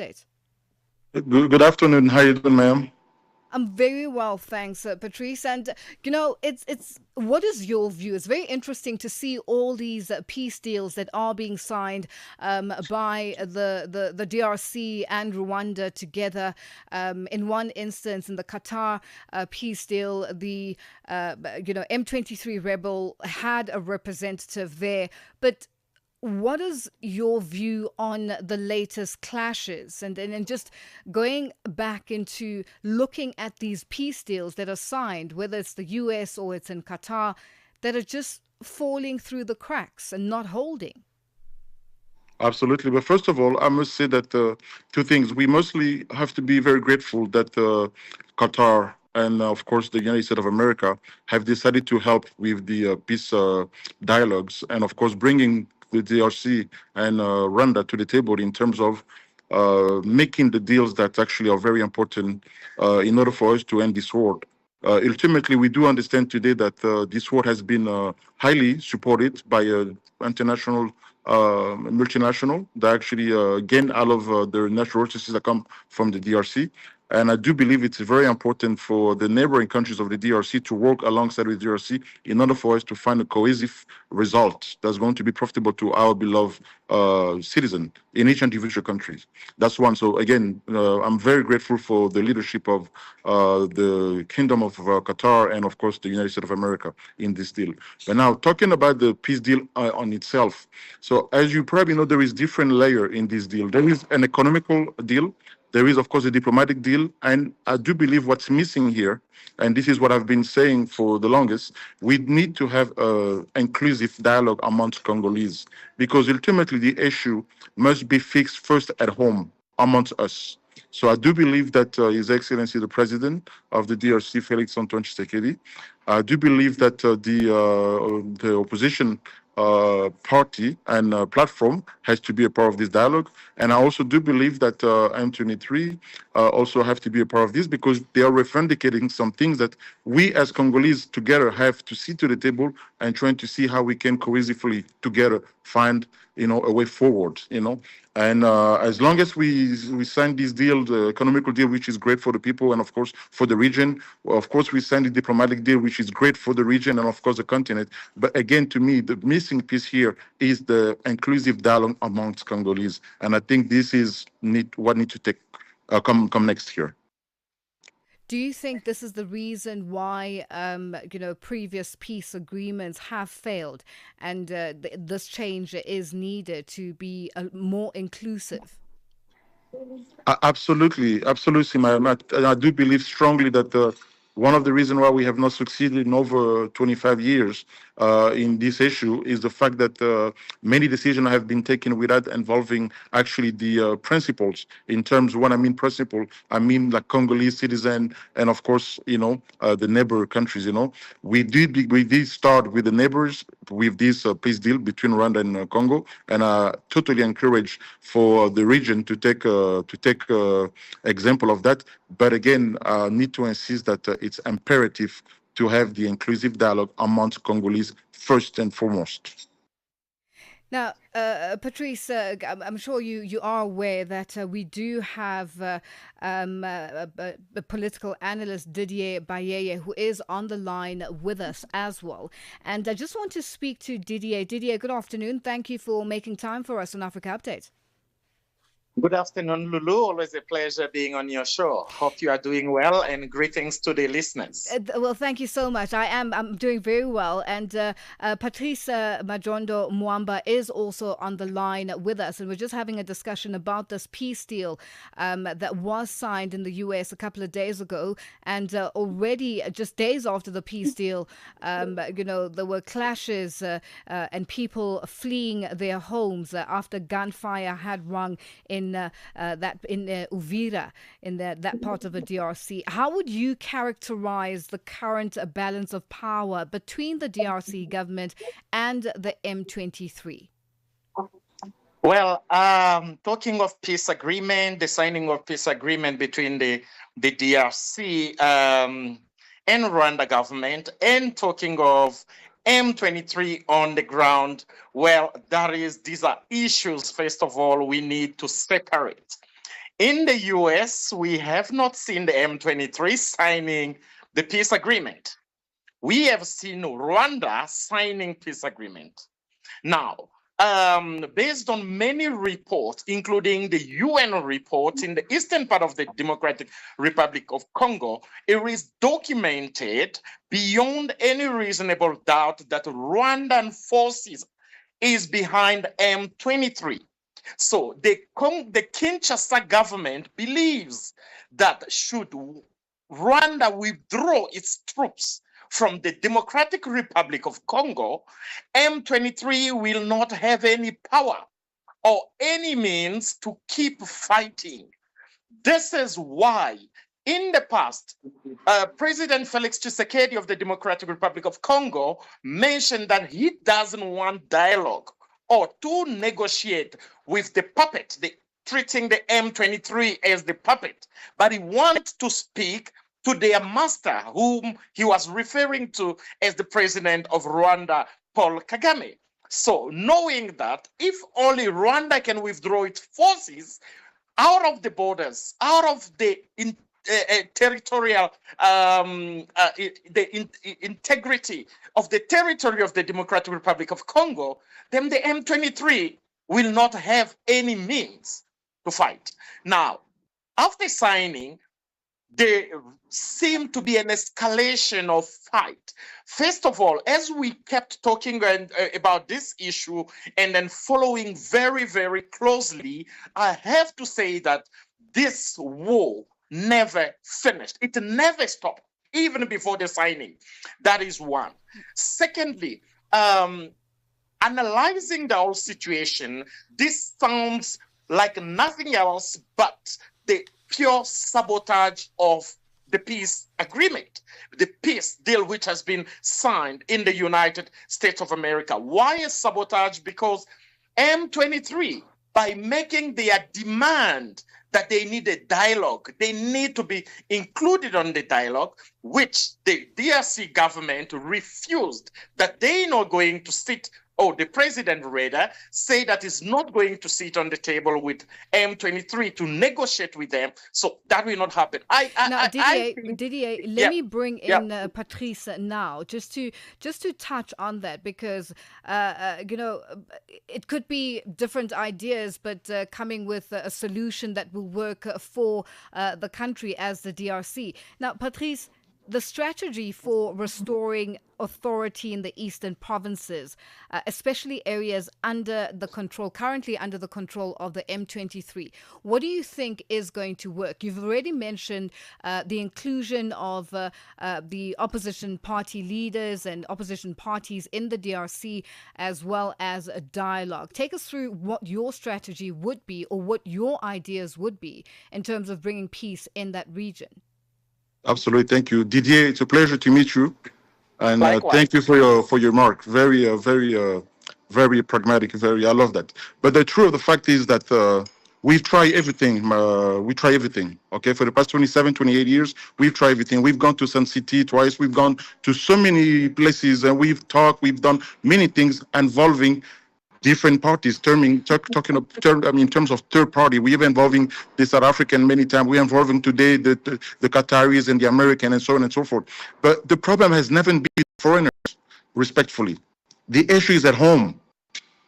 Update. Good afternoon. How you doing, ma'am? I'm very well, thanks, Patrice. And it's what is your view? It's very interesting to see all these peace deals that are being signed by the DRC and Rwanda together. In one instance, in the Qatar peace deal, the M23 rebel had a representative there, but what is your view on the latest clashes and just going back into looking at these peace deals that are signed, whether it's the US or it's in Qatar, that are just falling through the cracks and not holding? Absolutely. But first of all, I must say that two things. We mostly have to be very grateful that Qatar and, of course, the United States of America have decided to help with the peace dialogues and, of course, bringing the DRC and Rwanda to the table in terms of making the deals that actually are very important in order for us to end this war. Ultimately, we do understand today that this war has been highly supported by international multinational that actually gain out of the natural resources that come from the DRC. And I do believe it's very important for the neighboring countries of the DRC to work alongside with DRC in order for us to find a cohesive result that's going to be profitable to our beloved citizen in each individual countries. That's one. So again, I'm very grateful for the leadership of the Kingdom of Qatar and of course the United States of America in this deal. But now talking about the peace deal on itself. So as you probably know, there is different layer in this deal. There is an economical deal. There is, of course, a diplomatic deal. And I do believe what's missing here, and this is what I've been saying for the longest, we need to have an inclusive dialogue amongst Congolese because ultimately the issue must be fixed first at home amongst us. So I do believe that His Excellency the President of the DRC, Felix Antoine Tshisekedi, I do believe that the opposition party and platform has to be a part of this dialogue. And I also do believe that M23 also have to be a part of this because they are revendicating some things that we as Congolese together have to sit to the table and trying to see how we can cohesively together find a way forward. And as long as we sign this deal, the economical deal, which is great for the people and of course for the region, well, of course we sign the diplomatic deal, which is great for the region and of course the continent. But again, to me, the missing piece here is the inclusive dialogue amongst Congolese, and I think this is what need to take come next year. Do you think this is the reason why, previous peace agreements have failed, and this change is needed to be more inclusive? Absolutely, absolutely, ma'am. I do believe strongly that one of the reasons why we have not succeeded in over 25 years in this issue is the fact that many decisions have been taken without involving actually the principles. In terms, when I mean principle, I mean like Congolese citizen and of course, the neighbor countries. We did start with the neighbors with this peace deal between Rwanda and Congo, and I totally encourage for the region to take example of that. But again, need to insist that it's imperative to have the inclusive dialogue amongst Congolese first and foremost. Now, Patrice, I'm sure you are aware that we do have a political analyst, Didier Bayeye, who is on the line with us as well. And I just want to speak to Didier. Didier, good afternoon. Thank you for making time for us on Africa Update. Good afternoon, Lulu. Always a pleasure being on your show. Hope you are doing well, and greetings to the listeners. Well, thank you so much. I'm doing very well. And PATRICE MAJONDO MWAMBA is also on the line with us. And we're just having a discussion about this peace deal that was signed in the US a couple of days ago. And already, just days after the peace deal, there were clashes and people fleeing their homes after gunfire had rung in Uvira, in that part of the DRC. How would you characterize the current balance of power between the DRC government and the M23? Well, talking of peace agreement, the signing of peace agreement between the DRC and Rwanda government, and talking of M23 on the ground, well, these are issues, first of all, we need to separate. In the US, we have not seen the M23 signing the peace agreement. We have seen Rwanda signing peace agreement. Now, based on many reports, including the UN report in the eastern part of the Democratic Republic of Congo, it is documented beyond any reasonable doubt that Rwandan forces is behind M23. So the Kinshasa government believes that should Rwanda withdraw its troops from the Democratic Republic of Congo, M23 will not have any power or any means to keep fighting. This is why, in the past, President Felix Tshisekedi of the Democratic Republic of Congo mentioned that he doesn't want dialogue or to negotiate with the puppet, treating the M23 as the puppet, but he wanted to speak to their master, whom he was referring to as the president of Rwanda, Paul Kagame. So knowing that if only Rwanda can withdraw its forces out of the borders, out of the territorial, integrity of the territory of the Democratic Republic of Congo, then the M23 will not have any means to fight. Now, after signing, there seemed to be an escalation of fight. First of all, as we kept talking about this issue and then following very, very closely, I have to say that this war never finished. It never stopped, even before the signing. That is one. Secondly, analyzing the whole situation, this sounds like nothing else but the pure sabotage of the peace agreement, the peace deal which has been signed in the United States of America. Why is sabotage? Because M23, by making their demand that they need a dialogue, they need to be included on the dialogue, which the DRC government refused, that they're not going to sit. Oh, the president rather say that is not going to sit on the table with M23 to negotiate with them. So that will not happen. Didier, let me bring in Patrice now, just to touch on that, because it could be different ideas, but coming with a solution that will work for the country as the DRC. Now, Patrice, the strategy for restoring authority in the eastern provinces, especially areas currently under the control of the M23, what do you think is going to work? You've already mentioned the inclusion of the opposition party leaders and opposition parties in the DRC, as well as a dialogue. Take us through what your strategy would be, or what your ideas would be in terms of bringing peace in that region. Absolutely, thank you, Didier. It's a pleasure to meet you, and thank you for your remark. Very pragmatic. I love that. But the truth of the fact is that we've tried everything. Okay, for the past 27, 28 years, we've tried everything. We've gone to Sun City twice. We've gone to so many places, and we've talked. We've done many things involving different parties, in terms of third party. We are involving the South African many times. We're involving today the Qataris and the American and so on and so forth. But the problem has never been foreigners, respectfully. The issue is at home.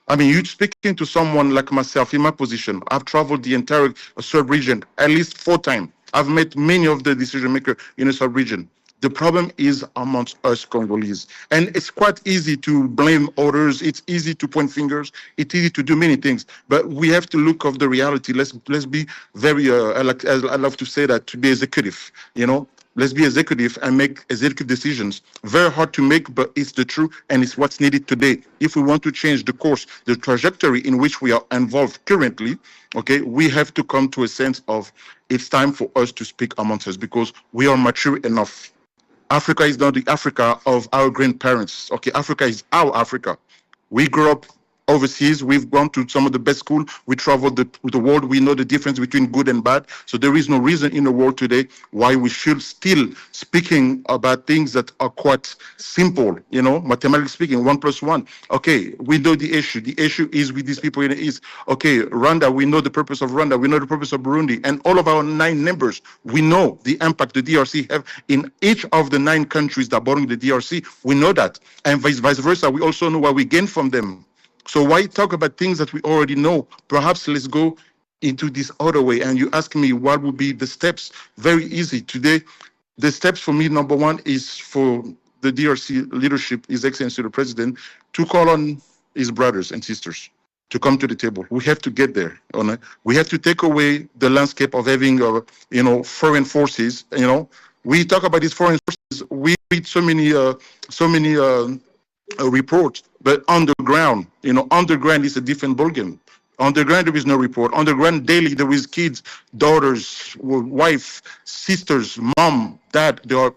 I mean, you're speaking to someone like myself in my position. I've traveled the entire sub-region at least 4 times. I've met many of the decision makers in the sub-region. The problem is amongst us Congolese. And it's quite easy to blame others. It's easy to point fingers. It's easy to do many things. But we have to look at the reality. Let's be very, I love to say that, to be executive, Let's be executive and make executive decisions. Very hard to make, but it's the truth, and it's what's needed today. If we want to change the course, the trajectory in which we are involved currently, okay, we have to come to a sense of it's time for us to speak amongst us, because we are mature enough. Africa is not the Africa of our grandparents. Okay, Africa is our Africa. We grew up overseas. We've gone to some of the best schools. We traveled the world. We know the difference between good and bad. So there is no reason in the world today why we should still speaking about things that are quite simple, mathematically speaking, 1+1. Okay, we know the issue. The issue is with these people in the East. Okay, Rwanda, we know the purpose of Rwanda. We know the purpose of Burundi. And all of our 9 members, we know the impact the DRC have in each of the 9 countries that belong to the DRC. We know that. And vice versa, we also know what we gain from them. So why talk about things that we already know? Perhaps let's go into this other way. And you ask me what would be the steps? Very easy. Today, the steps for me, number one, is for the DRC leadership, His Excellency the President, to call on his brothers and sisters to come to the table. We have to get there. We have to take away the landscape of having, foreign forces. We talk about these foreign forces. We read so many report, but underground is a different ballgame. Underground, there is no report. Underground, daily, there is kids, daughters, wife, sisters, mom, dad, they are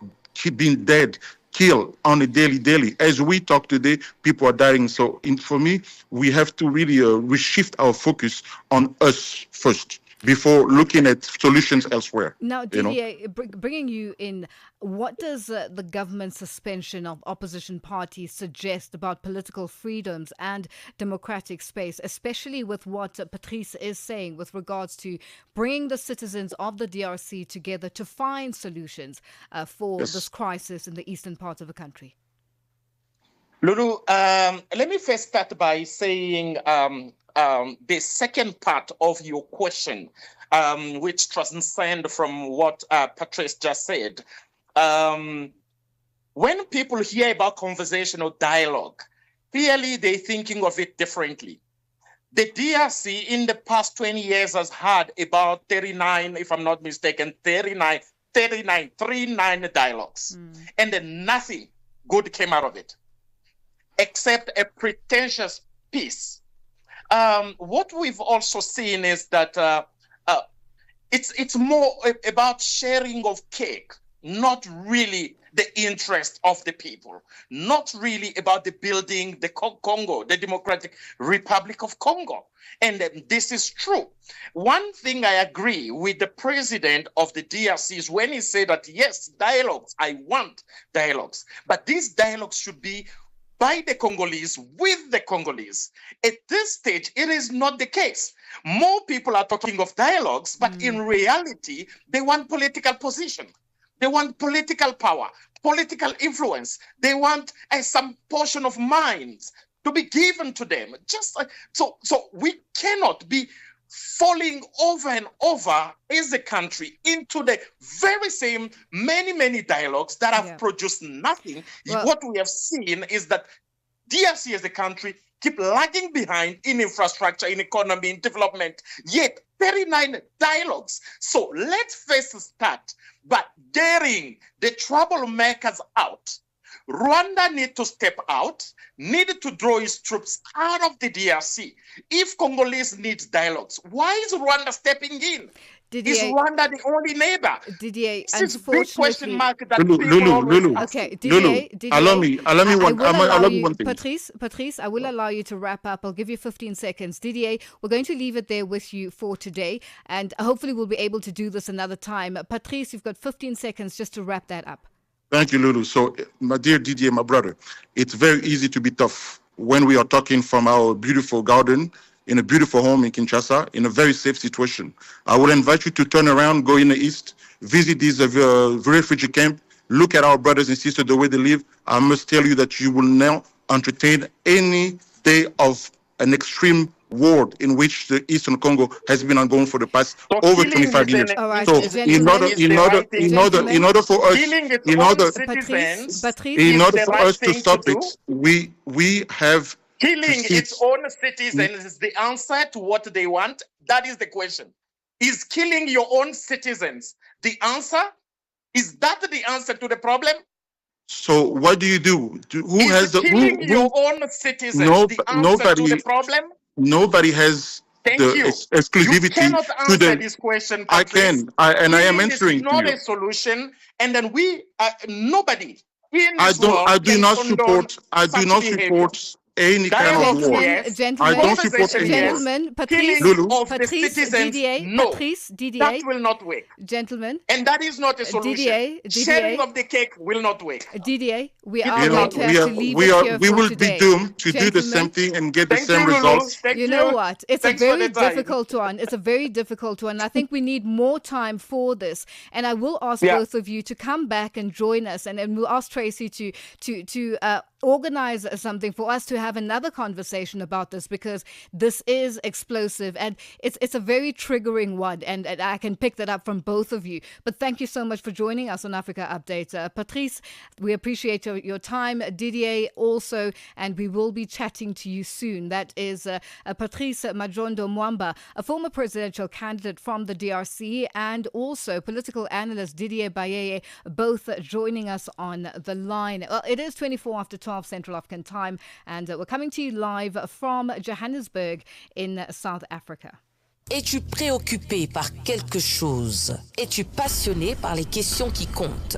being dead, killed on a daily. As we talk today, people are dying. So for me, we have to really reshift our focus on us first before looking at solutions elsewhere. Now, Didier, bringing you in, what does the government suspension of opposition parties suggest about political freedoms and democratic space, especially with what Patrice is saying with regards to bringing the citizens of the DRC together to find solutions for this crisis in the eastern part of the country? Lulu, let me first start by saying the second part of your question, which transcends from what Patrice just said. When people hear about conversational dialogue, clearly they're thinking of it differently. The DRC in the past 20 years has had about 39, if I'm not mistaken, 39 dialogues. And then nothing good came out of it, except a pretentious peace. What we've also seen is that it's more about sharing of cake, not really the interest of the people, not really about the building the Congo, the Democratic Republic of Congo. And this is true. One thing I agree with the president of the DRC is when he said that, yes, dialogues, I want dialogues, but these dialogues should be by the Congolese, with the Congolese. At this stage, it is not the case. More people are talking of dialogues, but in reality, they want political position. They want political power, political influence. They want some portion of minds to be given to them. So we cannot be falling over and over as a country into the very same many dialogues that have produced nothing. Well, what we have seen is that DRC as a country keep lagging behind in infrastructure, in economy, in development, yet 39 dialogues. So let's first start by daring the troublemakers out. Rwanda need to step out, need to draw its troops out of the DRC. If Congolese needs dialogues, why is Rwanda stepping in? Didier, is Rwanda the only neighbor? Didier, this is a big question mark that Lulu. Okay, Didier, allow me one thing. Patrice, I will allow you to wrap up. I'll give you 15 seconds. Didier, we're going to leave it there with you for today, and hopefully we'll be able to do this another time. Patrice, you've got 15 seconds just to wrap that up. Thank you, Lulu. So, my dear Didier, my brother, it's very easy to be tough when we are talking from our beautiful garden, in a beautiful home in Kinshasa, in a very safe situation. I will invite you to turn around, go in the east, visit these refugee camp, look at our brothers and sisters, the way they live. I must tell you that you will now entertain any day of an extreme war in which the Eastern Congo has been ongoing for the past over 25 years. Right, so in order for us to stop it, we have killing its own citizens is the answer to what they want. That is the question. Is killing your own citizens the answer? Is that the answer to the problem? So what do you do? Killing your own citizens the answer to the problem? Nobody has exclusivity you cannot answer this question, Patrice. I am answering. It's not a solution, and then nobody in this I do not support any kind of war. I don't support any war. Gentlemen, Patrice, Lulu. Patrice, Didier, no. Patrice, Didier. That will not work. Gentlemen. And that is not a solution. Sharing of the cake will not work. Didier, we It are will going not to work. have to leave we it are here we for will today. be doomed to do the Gentlemen. same thing and get the Thank same you, Lulu. results. Thank You know what? It's Thanks a for very the time. difficult one. It's a very difficult one. I think we need more time for this. And I will ask Yeah. both of you to come back and join us. And we'll ask Tracy to organize something for us to have another conversation about this, because this is explosive and it's a very triggering one. And I can pick that up from both of you. But thank you so much for joining us on Africa Update. Patrice, we appreciate your time. Didier also, and we will be chatting to you soon. That is Patrice Majondo Mwamba, a former presidential candidate from the DRC, and also political analyst Didier Bayeye, both joining us on the line. Well, it is 24 after 12 Central African time, and we're coming to you live from Johannesburg in South Africa. Es-tu préoccupé par quelque chose? Es-tu passionné par les questions qui comptent?